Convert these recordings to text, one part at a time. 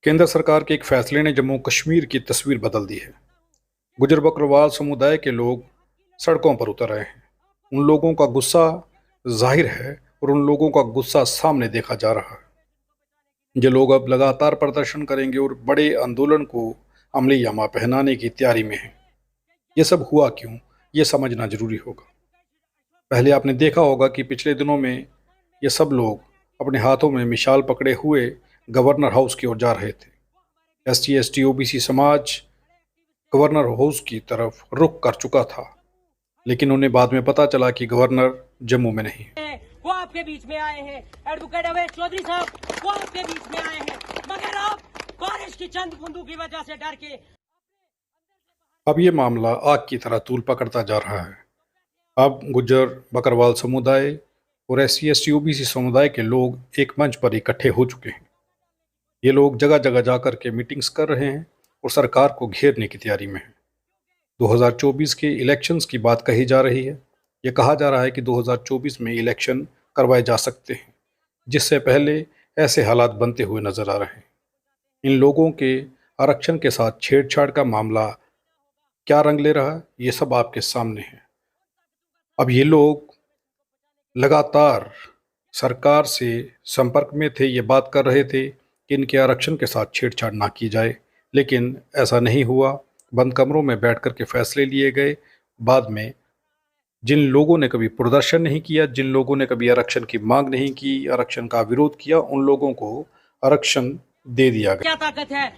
केंद्र सरकार के एक फैसले ने जम्मू कश्मीर की तस्वीर बदल दी है। गुजर बकरवाल समुदाय के लोग सड़कों पर उतर रहे हैं। उन लोगों का गुस्सा जाहिर है और उन लोगों का गुस्सा सामने देखा जा रहा है। ये लोग अब लगातार प्रदर्शन करेंगे और बड़े आंदोलन को अमलीजामा पहनाने की तैयारी में हैं। ये सब हुआ क्यों, ये समझना जरूरी होगा। पहले आपने देखा होगा कि पिछले दिनों में ये सब लोग अपने हाथों में मिसाल पकड़े हुए गवर्नर हाउस की ओर जा रहे थे। SC ST OBC समाज गवर्नर हाउस की तरफ रुख कर चुका था, लेकिन उन्हें बाद में पता चला कि गवर्नर जम्मू में नहीं है। वो आपके बीच में आए हैं, एडवोकेट अवैध चौधरी साहब, वो आपके बीच में आए हैं, मगर आप बारिश की चंद बूंदों की वजह से डर के अब ये मामला आग की तरह तूल पकड़ता जा रहा है। अब गुज्जर बकरवाल समुदाय और SC ST OBC समुदाय के लोग एक मंच पर इकट्ठे हो चुके हैं। ये लोग जगह जगह जाकर के मीटिंग्स कर रहे हैं और सरकार को घेरने की तैयारी में है। 2024 के इलेक्शंस की बात कही जा रही है। ये कहा जा रहा है कि 2024 में इलेक्शन करवाए जा सकते हैं, जिससे पहले ऐसे हालात बनते हुए नजर आ रहे हैं। इन लोगों के आरक्षण के साथ छेड़छाड़ का मामला क्या रंग ले रहा है, ये सब आपके सामने है। अब ये लोग लगातार सरकार से संपर्क में थे, ये बात कर रहे थे कि इनके आरक्षण के साथ छेड़छाड़ ना की जाए, लेकिन ऐसा नहीं हुआ। बंद कमरों में बैठ कर के फैसले लिए गए। बाद में जिन लोगों ने कभी प्रदर्शन नहीं किया, जिन लोगों ने कभी आरक्षण की मांग नहीं की, आरक्षण का विरोध किया, उन लोगों को आरक्षण दे दिया गया। क्या ताकत है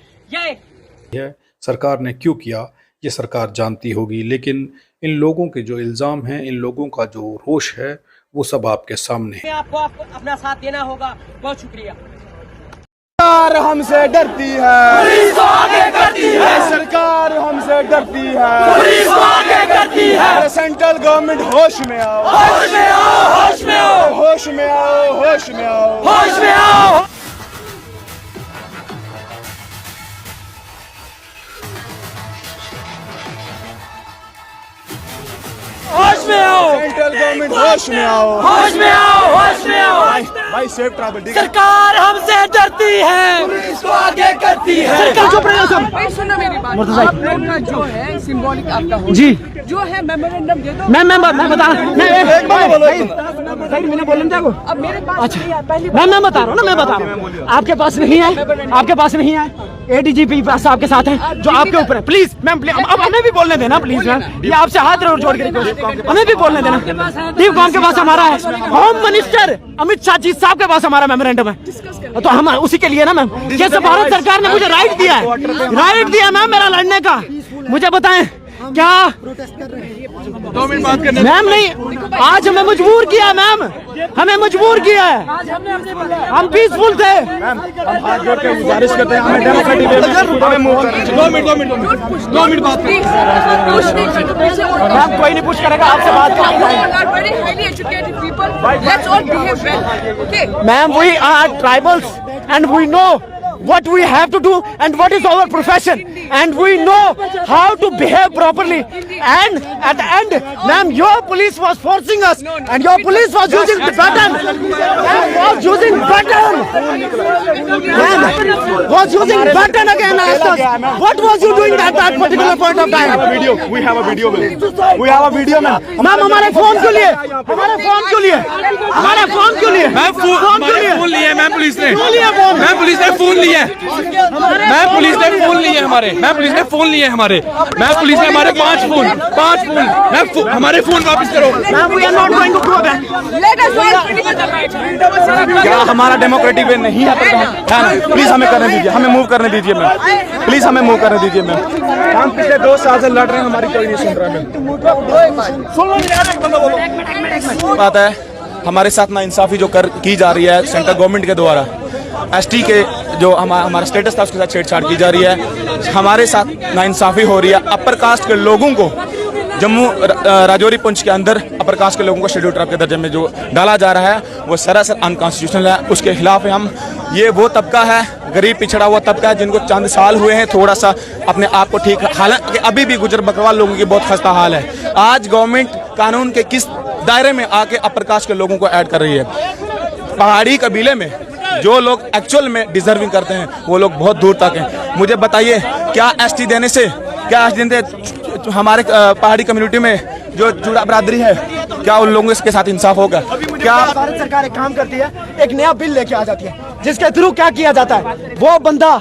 ये सरकार ने क्यों किया, ये सरकार जानती होगी, लेकिन इन लोगों के जो इल्ज़ाम हैं, इन लोगों का जो रोष है, वो सब आपके सामने है। आपको अपना साथ देना होगा। बहुत शुक्रिया। सरकार हमसे डरती है, पुलिस आगे करती है। सरकार हमसे डरती है, पुलिस आगे करती है। सेंट्रल गवर्नमेंट होश में आओ, होश में आओ, होश में आओ, होश में आओ, होश में आओ, होश में आओ। होश में आओ, सेंट्रल गवर्नमेंट होश में आओ, होश में आओ, होश में आओ। भाई सेफ ट्रैवल। सरकार हमसे डरती है, पुलिस को आगे करती है। सरकार चुप रहे सब। भाई सुनो मेरी बात, आप लोग का जो है सिंबॉलिक आपका हो जी जो है मेमोरेंडम दे दो। मैं बता मैंने बोलने दो। अब मेरे पास अच्छा मैं बता रहा हूँ ना, मैं बता रहा हूँ। आपके पास नहीं है, आपके पास नहीं है। ADGP साहब के साथ है जो आपके ऊपर है। प्लीज मैम, अब हमें भी बोलने देना प्लीज मैम। ये आपसे हाथ जोड़ के रिक्वेस्ट, हमें भी बोलने देना। दीप कौन के पास हमारा है, होम मिनिस्टर अमित शाह जी साहब के पास हमारा मेमोरेंडम है, तो हम उसी के लिए ना मैम। जैसे भारत सरकार ने मुझे राइट दिया है, राइट दिया मैम मेरा लड़ने का। मुझे बताएं क्या 2 मिनट बात करने। मैम नहीं, आज हमें मजबूर किया मैम, हमें मजबूर किया है। हम पीसफुल थे। हाथ जोड़ के गुजारिश करते हैं, हमें डेमोक्रेटिक वे में हमें मूव करना चाहिए। 2 मिनट बात करें। मैम कोई नहीं पुश करेगा, आपसे बात करेंगे। Ma'am we are tribals and we know what we have to do and what is our profession, and we know how to behave properly. And at the end ma'am, your police was forcing us and your police was using the button, was using button, was using button again. What was you doing at that particular point of time? We have a video we have a video ma'am हमारे phone के लिए, हमारे phone के लिए, हमारे phone के लिए ma'am phone लिए मैम, पुलिस ने मैम, पुलिस ने फोन लिए, मैम पुलिस ने फोन लिए हमारे, मैम पुलिस ने फोन लिए हमारे, मैम पुलिस ने हमारे 5 फोन मैम, हमारे फोन वापस करो ma'am. We are not going to go back. क्या हमारा डेमोक्रेटिक वे नहीं है? प्लीज हमें करने दीजिए, हमें मूव करने दीजिए मैम, प्लीज हमें मूव करने दीजिए मैम। हम पिछले 2 साल से लड़ रहे हैं, हमारी कोई नहीं सुन रहा मैम। बात है हमारे साथ नाइंसाफी जो की जा रही है सेंट्रल गवर्नमेंट के द्वारा, ST के जो हमारा स्टेटस था उसके साथ छेड़छाड़ की जा रही है, हमारे साथ नाइंसाफी हो रही है। अपर कास्ट के लोगों को जम्मू राजौरी पुंछ के अंदर अपर कास्ट के लोगों को शेड्यूल ट्राइब के दर्जे में जो डाला जा रहा है वो सरासर अनकॉन्स्टिट्यूशनल है। उसके खिलाफ हम, ये वो तबका है, गरीब पिछड़ा हुआ तबका है, जिनको चंद साल हुए हैं थोड़ा सा अपने आप को ठीक, हालांकि अभी भी गुजर बकरवाल लोगों की बहुत खस्ता हाल है। आज गवर्नमेंट कानून के किस दायरे में आके अपर कास्ट के लोगों को ऐड कर रही है? पहाड़ी कबीले में जो लोग एक्चुअल में डिजर्विंग करते हैं वो लोग बहुत दूर तक हैं। मुझे बताइए, क्या एसटी देने से, क्या एसटी देने से हमारे पहाड़ी कम्युनिटी में जो जुड़ा बरादरी है, क्या उन लोगों के साथ इंसाफ होगा? क्या भारत सरकार एक काम करती है, एक नया बिल लेके आ जाती है जिसके थ्रू क्या किया जाता है, वो बंदा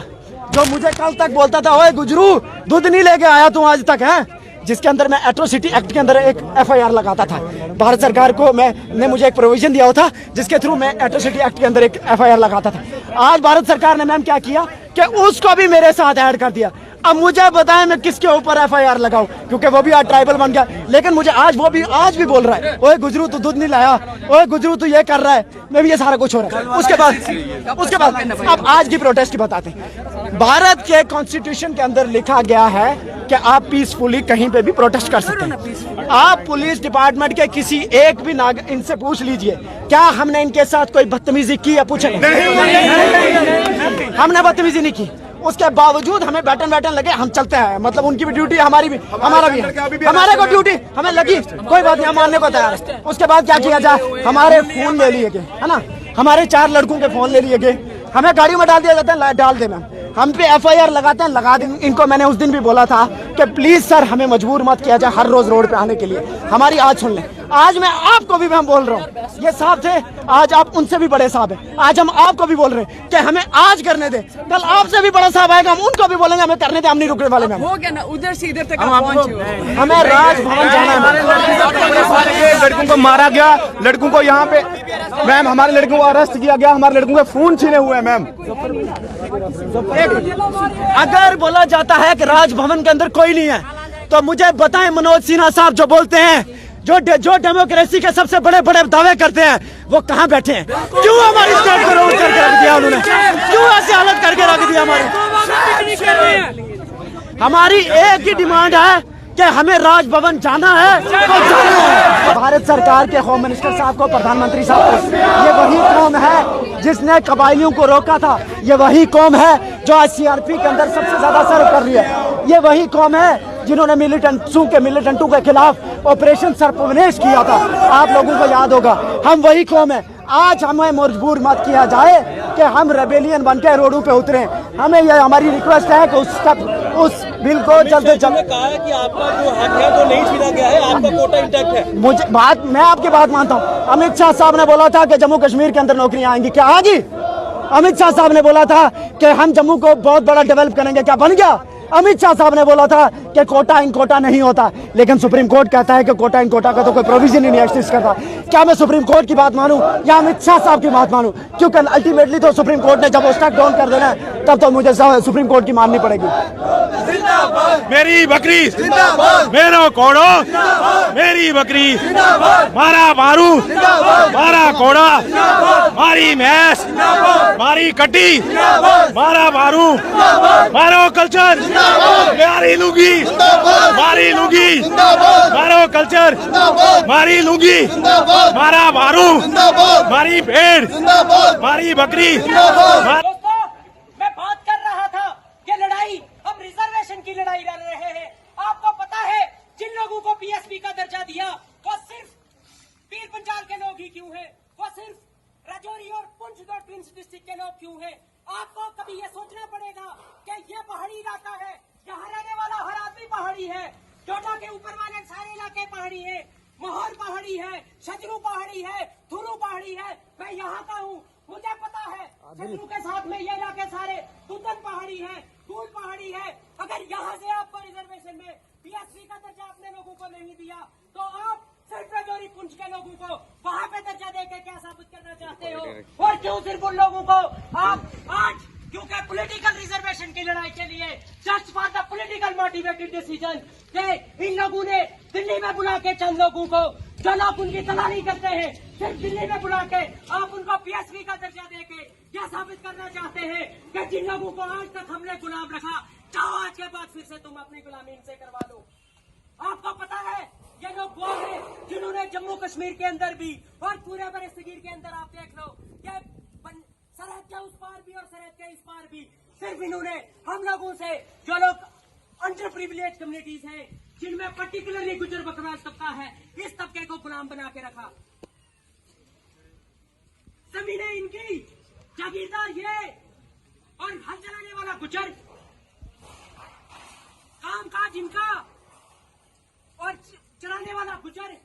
जो मुझे कल तक बोलता था ओए गुजरू दूध नहीं लेके आया तू आज तक है, जिसके अंदर मैं एट्रोसिटी एक्ट के अंदर एक एफआईआर लगाता था। भारत सरकार को ने मुझे एक प्रोविजन दिया हुआ था जिसके थ्रू मैं एट्रोसिटी एक्ट के अंदर एक एफआईआर लगाता था। आज भारत सरकार ने मैम क्या किया कि उसको भी मेरे साथ ऐड कर दिया। अब मुझे बताएं मैं किसके ऊपर एफआईआर लगाऊं, क्योंकि वो भी आज ट्राइबल बन गया। लेकिन मुझे आज वो भी आज भी बोल रहा है ओए गुजरू तू दूध नहीं लाया, ओए गुजरू तू ये कर रहा है, मैं भी ये सारा कुछ हो रहा है। उसके बाद अब आज की प्रोटेस्ट की बताते हैं। भारत के कॉन्स्टिट्यूशन के अंदर लिखा गया है कि आप पीसफुली कहीं पे भी प्रोटेस्ट कर सकते हैं। आप पुलिस डिपार्टमेंट के किसी एक भी नागरिक इनसे पूछ लीजिए क्या हमने इनके साथ कोई बदतमीजी की या पूछे? हमने बदतमीजी नहीं की, उसके बावजूद हमें बैटन लगे, हम चलते हैं। मतलब उनकी भी ड्यूटी हमारी भी, हमारा भी है। हमारे को ड्यूटी हमें लगी, कोई बात नहीं, हम मानने को तैयार है। उसके बाद क्या किया जाए, हमारे फोन ले लिए गए, है ना, हमारे 4 लड़कों के फोन ले लिए गए, हमें गाड़ी में डाल दिया जाता है, डाल दे मैम, हम पे एफआईआर लगाते हैं, लगा दें। इनको मैंने उस दिन भी बोला था कि प्लीज सर हमें मजबूर मत किया जाए हर रोज रोड पे आने के लिए, हमारी आज सुन लें। आज मैं आपको भी मैं बोल रहा हूँ, ये साहब थे, आज आप उनसे भी बड़े साहब हैं, आज हम आपको भी बोल रहे हैं कि हमें आज करने दे, कल आपसे भी बड़ा साहब आएगा, हम उनको भी बोलेंगे हमें करने दे, हम नहीं रुकने वाले मैम। हो गया ना, उधर से इधर तक आप पहुंचे हो। हमें राजभवन जाना है। लड़कों को मारा गया, लड़कों को यहाँ पे मैम, हमारे लड़कों को अरेस्ट किया गया, हमारे लड़कों के फोन छीने हुए हैं मैम। अगर बोला जाता है कि राजभवन के अंदर कोई नहीं है तो मुझे बताएं मनोज सिन्हा साहब जो बोलते हैं, जो डेमोक्रेसी के सबसे बड़े बड़े दावे करते हैं, वो कहाँ बैठे हैं? क्यों हमारी स्टेट को रोड करके रख दिया उन्होंने? क्यों ऐसी हालत करके रख दिया हमारी एक ही डिमांड है कि हमें राजभवन जाना है तो जाना है। भारत सरकार के होम मिनिस्टर साहब को, प्रधानमंत्री साहब को, ये वही कौम है जिसने कबायलियों को रोका था, ये वही कौम है जो आज सीआरपी के अंदर सबसे ज्यादा सर्व कर रही है, ये वही कौम है जिन्होंने मिलिटेंटों के खिलाफ ऑपरेशन सर्पविनेश किया था, आप लोगों को याद होगा। हम वही कौम है। आज हमें मजबूर मत किया जाए कि हम रेबेलियन बन के रोडों पे उतरे। हमें ये हमारी रिक्वेस्ट है कि उस बिल को जल्द से जल्द, कहा है कि आपका जो हक है जो नहीं छीना गया है, आपका कोटा इंटैक्ट है। मैं आपकी बात मानता हूँ। अमित शाह साहब ने बोला था कि जम्मू कश्मीर के अंदर नौकरियां आएंगी, क्या आ गई? अमित शाह साहब ने बोला था कि हम जम्मू को बहुत बड़ा डेवलप करेंगे, क्या बन गया? अमित शाह साहब ने बोला था कि कोटा इन कोटा नहीं होता, लेकिन सुप्रीम कोर्ट कहता है कि कोटा इन कोटा का तो कोई प्रोविजन ही नहीं एग्जिस्ट करता। क्या मैं सुप्रीम कोर्ट की बात मानूं या अमित शाह साहब की बात मानूं? क्योंकि अल्टीमेटली तो सुप्रीम कोर्ट ने जब स्टैक डाउन कर देना है तब तो मुझे सुप्रीम कोर्ट की माननी पड़ेगी। मेरी बकरी मेरो कोड़ो, मेरी बकरी मारा मारू, मारा कोड़ा, मारी भैंस, मारी कटी, मारा मारू, मारो कल्चर, मारी लुंगी, मारी लुंगी, मारो कल्चर, मारी लुंगी, मारा मारू, मारी भेड़, मारी बकरी। दोस्तों, मैं बात कर रहा था ये लड़ाई हम रिजर्वेशन की लड़ाई लड़ रहे हैं। आपको पता है जिन लोगों को पीएसपी का दर्जा दिया वो सिर्फ पीर पंजाल के लोग ही क्यों हैं? वो सिर्फ राजौरी और पुंछ दो ट्विंस डिस्ट्रिक्ट के लोग क्यों हैं? आपको कभी ये सोचना पड़ेगा कि ये पहाड़ी इलाका है, यहाँ रहने वाला हर आदमी पहाड़ी है, डोडा के ऊपर वाले सारे इलाके पहाड़ी है, माहौर पहाड़ी है, छतरू पहाड़ी है, थुरू पहाड़ी है। मैं यहाँ का हूँ, मुझे पता है छतरू के साथ में ये इलाके सारे दुदन पहाड़ी है, दूल पहाड़ी है। अगर यहाँ से आपको रिजर्वेशन में पीएसपी का दर्जा अपने लोगों को नहीं दिया तो आप सिर्फ राजौरी पुंछ के लोगों को वहाँ पे दर्जा देके क्या साबित करना चाहते हो? और क्यों सिर्फ उन लोगों को आप आज, क्योंकि पॉलिटिकल रिजर्वेशन की लड़ाई के लिए just for the political motivated decision के इन लोगों ने दिल्ली में बुला के चंद लोगों को जो लोग उनकी तलाशी करते हैं, सिर्फ दिल्ली में बुला के आप उनको पीएसपी का दर्जा देके क्या साबित करना चाहते हैं कि जिन लोगों को आज तक हमने गुलाम रखा, चाहो आज के बाद फिर से तुम अपनी गुलामी इनसे करवा लो। आपको पता है ये लोग वो हैं जिन्होंने जम्मू कश्मीर के अंदर भी और पूरे बरे-सगीर के अंदर आप देख लो ये सरहद के उस पार भी और सरहद के इस पार भी सिर्फ इन्होंने हम लोगों से, जो लोग अंडर प्रिविलेज कम्युनिटीज हैं, जिनमें पर्टिकुलरली गुजर बकरवाल तबका है, इस तबके को गुलाम बना के रखा। जमीनें इनकी, जागीरदार ये और हल चलाने वाला गुजर, काम काज इनका और चलाने वाला गुजर।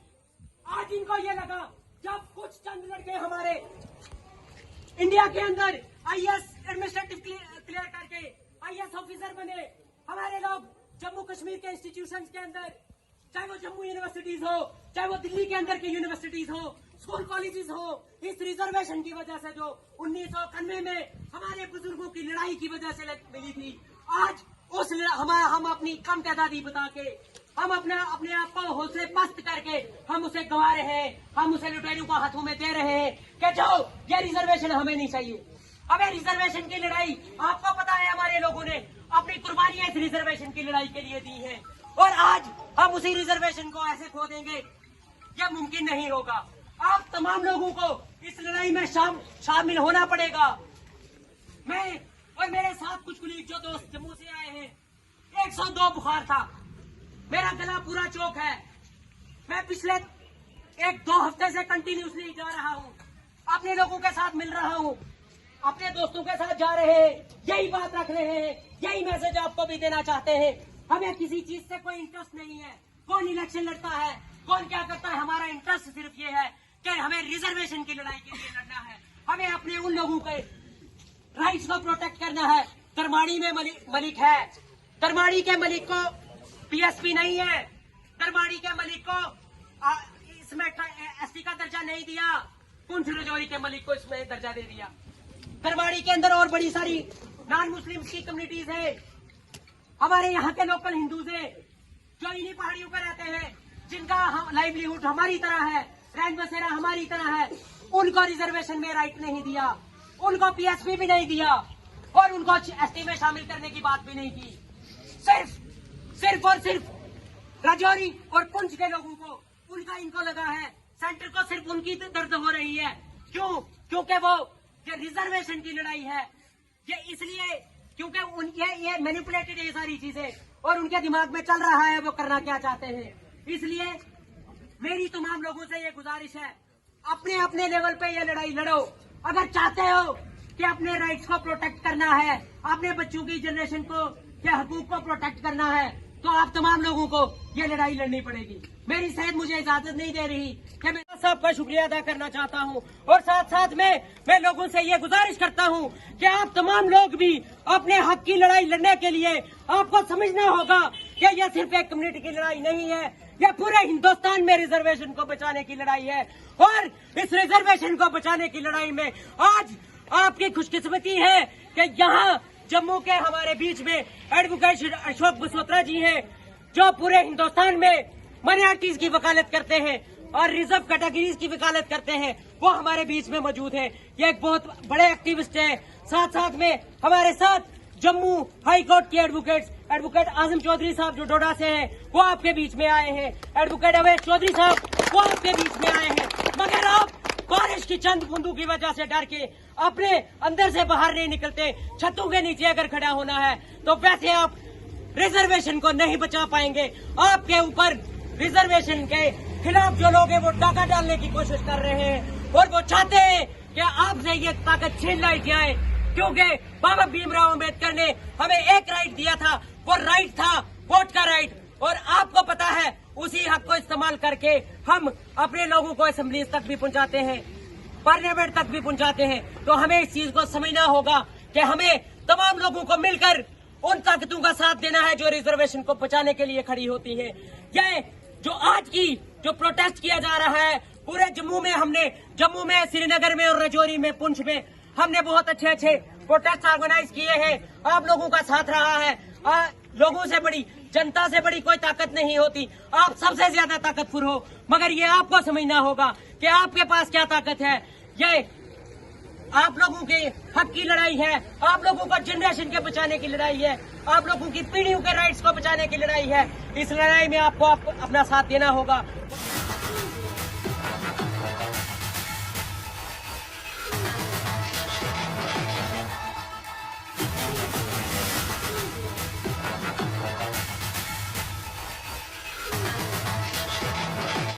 आज इनको ये लगा जब कुछ चंद लड़के हमारे इंडिया के अंदर आईएएस एडमिनिस्ट्रेटिव क्लियर करके आईएएस ऑफिसर बने, हमारे लोग जम्मू कश्मीर के इंस्टीट्यूशंस के अंदर, चाहे वो जम्मू यूनिवर्सिटीज हो, चाहे वो दिल्ली के अंदर के यूनिवर्सिटीज हो, स्कूल कॉलेजेस हो, इस रिजर्वेशन की वजह से जो 1991 में हमारे बुजुर्गों की लड़ाई की वजह से मिली थी, आज उस हम अपनी कम तादादी बता के, हम अपने आप को हौसले पस्त करके हम उसे गवा रहे हैं, हम उसे लुटेरों को हाथों में दे रहे हैं कि जाओ ये रिजर्वेशन हमें नहीं चाहिए। हमें रिजर्वेशन की लड़ाई, आपको पता है हमारे लोगों ने अपनी कुर्बानियां इस रिजर्वेशन की लड़ाई के लिए दी है, और आज हम उसी रिजर्वेशन को ऐसे खो देंगे, यह मुमकिन नहीं होगा। आप तमाम लोगों को इस लड़ाई में शामिल होना पड़ेगा। मैं और मेरे साथ कुछ कुलीग जो दोस्त जम्मू से आए हैं, 102 बुखार था, मेरा गला पूरा चौक है, मैं पिछले 1-2 हफ्ते से कंटिन्यूसली जा रहा हूँ, अपने लोगों के साथ मिल रहा हूँ, अपने दोस्तों के साथ जा रहे हैं, यही बात रख रहे हैं, यही मैसेज आपको भी देना चाहते हैं। हमें किसी चीज से कोई इंटरेस्ट नहीं है, कौन इलेक्शन लड़ता है, कौन क्या करता है, हमारा इंटरेस्ट सिर्फ ये है कि हमें रिजर्वेशन की लड़ाई के लिए लड़ना है। हमें अपने उन लोगों के राइट्स को प्रोटेक्ट करना है। दरमाड़ी में मलिक है, दरमाड़ी के मलिक को पीएसपी नहीं है, दरमाड़ी के मलिक को इसमें एसटी का दर्जा नहीं दिया, पुंछ राजौरी के मलिक को इसमें दर्जा दे दिया। दरबाड़ी के अंदर और बड़ी सारी नॉन मुस्लिम की कम्युनिटीज है, हमारे यहाँ के लोकल हिंदूज है जो इन्हीं पहाड़ियों पर रहते हैं, जिनका लाइवलीहुड हमारी तरह है, रहन बसेरा हमारी तरह है, उनको रिजर्वेशन में राइट नहीं दिया, उनको पीएसपी भी नहीं दिया और उनको एसटी में शामिल करने की बात भी नहीं की। सिर्फ और सिर्फ राजौरी और पुंछ के लोगों को उनका इनको लगा है, सेंटर को सिर्फ उनकी दर्द हो रही है। क्यों? क्योंकि वो ये रिजर्वेशन की लड़ाई है, ये इसलिए क्योंकि ये मैनिपुलेटेड है ये सारी चीजें, और उनके दिमाग में चल रहा है वो करना क्या चाहते हैं। इसलिए मेरी तमाम लोगों से ये गुजारिश है, अपने अपने लेवल पे ये लड़ाई लड़ो। अगर चाहते हो कि अपने राइट्स को प्रोटेक्ट करना है, अपने बच्चों की जनरेशन को के हकूक को प्रोटेक्ट करना है, तो आप तमाम लोगों को ये लड़ाई लड़नी पड़ेगी। मेरी सेहत मुझे इजाजत नहीं दे रही कि मैं सबका शुक्रिया अदा करना चाहता हूँ, और साथ साथ में मैं लोगों से ये गुजारिश करता हूँ कि आप तमाम लोग भी अपने हक की लड़ाई लड़ने के लिए आपको समझना होगा कि यह सिर्फ एक कम्युनिटी की लड़ाई नहीं है, यह पूरे हिंदुस्तान में रिजर्वेशन को बचाने की लड़ाई है। और इस रिजर्वेशन को बचाने की लड़ाई में आज आपकी खुशकिस्मती है कि यहाँ जम्मू के हमारे बीच में एडवोकेट अशोक बसोत्रा जी हैं, जो पूरे हिंदुस्तान में माइनॉरिटीज की वकालत करते हैं और रिजर्व कैटेगरीज की वकालत करते हैं, वो हमारे बीच में मौजूद है। ये एक बहुत बड़े एक्टिविस्ट हैं। साथ साथ में हमारे साथ जम्मू हाई कोर्ट के एडवोकेट आजम चौधरी साहब जो डोडा से हैं, वो आपके बीच में आए हैं। एडवोकेट अवैध चौधरी साहब वो आपके बीच में आए हैं, मगर आप बारिश की चंद बूंदों की वजह से डर के अपने अंदर से बाहर नहीं निकलते। छतों के नीचे अगर खड़ा होना है तो वैसे आप रिजर्वेशन को नहीं बचा पाएंगे। आपके ऊपर रिजर्वेशन के खिलाफ जो लोग हैं वो डाका डालने की कोशिश कर रहे हैं, और वो चाहते हैं कि आपसे ये ताकत छीन लाई जाए, क्योंकि बाबा भीमराव अम्बेडकर ने हमें एक राइट दिया था, वो राइट था वोट का राइट, और आपको पता है उसी हक को इस्तेमाल करके हम अपने लोगों को असेंबली तक भी पहुंचाते हैं, पार्लियामेंट तक भी पहुंचाते हैं। तो हमें इस चीज को समझना होगा कि हमें तमाम लोगों को मिलकर उन ताकतों का साथ देना है जो रिजर्वेशन को बचाने के लिए खड़ी होती है। ये जो आज की जो प्रोटेस्ट किया जा रहा है पूरे जम्मू में, श्रीनगर में और राजौरी में, पुंछ में हमने बहुत अच्छे प्रोटेस्ट ऑर्गेनाइज किए हैं। आप लोगों का साथ रहा है। लोगों से बड़ी, जनता से बड़ी कोई ताकत नहीं होती, आप सबसे ज्यादा ताकतवर हो, मगर ये आपको समझना होगा कि आपके पास क्या ताकत है। ये आप लोगों के हक की लड़ाई है, आप लोगों को जनरेशन के बचाने की लड़ाई है, आप लोगों की पीढ़ियों के राइट्स को बचाने की लड़ाई है। इस लड़ाई में आपको अपना साथ देना होगा।